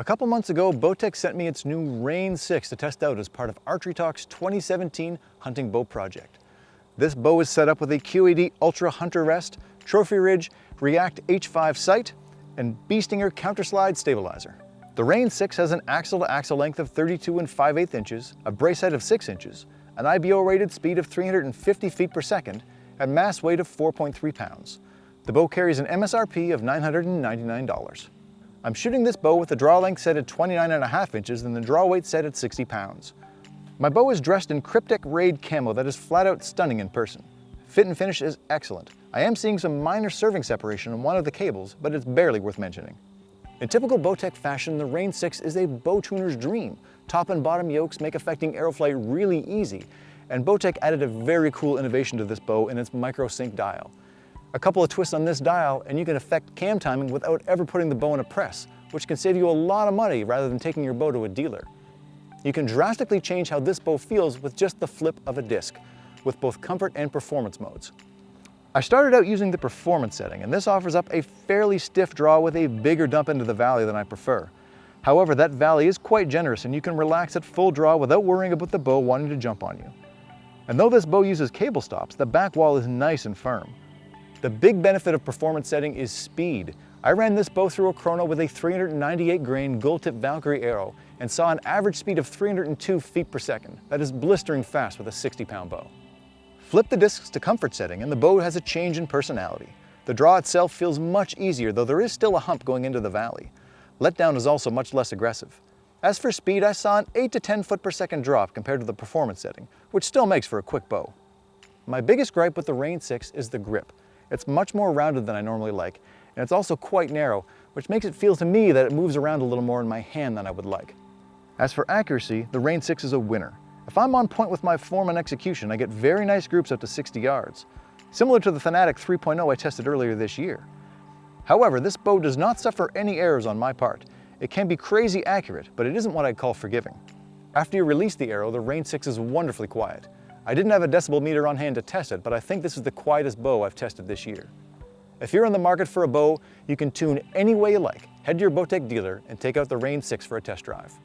A couple months ago, Bowtech sent me its new Reign 6 to test out as part of ArcheryTalk's 2017 hunting bow project. This bow is set up with a QAD Ultra Rest, Trophy Ridge, React H5 sight, and Stinger Counterslide stabilizer. The Reign 6 has an axle-to-axle length of 32 5/8 inches, a brace height of 6 inches, an IBO rated speed of 350 feet per second, and mass weight of 4.3 pounds. The bow carries an MSRP of $999. I'm shooting this bow with the draw length set at 29.5 inches and the draw weight set at 60 pounds. My bow is dressed in Kryptek Raid Camo that is flat out stunning in person. Fit and finish is excellent. I am seeing some minor serving separation on one of the cables, but it's barely worth mentioning. In typical Bowtech fashion, the Reign 6 is a bow tuner's dream. Top and bottom yokes make affecting arrow flight really easy, and Bowtech added a very cool innovation to this bow in its micro sync dial. A couple of twists on this dial and you can affect cam timing without ever putting the bow in a press, which can save you a lot of money rather than taking your bow to a dealer. You can drastically change how this bow feels with just the flip of a disc, with both comfort and performance modes. I started out using the performance setting, and this offers up a fairly stiff draw with a bigger dump into the valley than I prefer. However, that valley is quite generous and you can relax at full draw without worrying about the bow wanting to jump on you. And though this bow uses cable stops, the back wall is nice and firm. The big benefit of performance setting is speed. I ran this bow through a chrono with a 398 grain gold tip Valkyrie arrow and saw an average speed of 302 feet per second. That is blistering fast with a 60-pound bow. Flip the discs to comfort setting and the bow has a change in personality. The draw itself feels much easier, though there is still a hump going into the valley. Letdown is also much less aggressive. As for speed, I saw an 8 to 10 foot per second drop compared to the performance setting, which still makes for a quick bow. My biggest gripe with the Reign 6 is the grip. It's much more rounded than I normally like, and it's also quite narrow, which makes it feel to me that it moves around a little more in my hand than I would like. As for accuracy, the Reign 6 is a winner. If I'm on point with my form and execution, I get very nice groups up to 60 yards, similar to the Fanatic 3.0 I tested earlier this year. However, this bow does not suffer any errors on my part. It can be crazy accurate, but it isn't what I'd call forgiving. After you release the arrow, the Reign 6 is wonderfully quiet. I didn't have a decibel meter on hand to test it, but I think this is the quietest bow I've tested this year. If you're in the market for a bow, you can tune any way you like. Head to your Bowtech dealer and take out the Reign 6 for a test drive.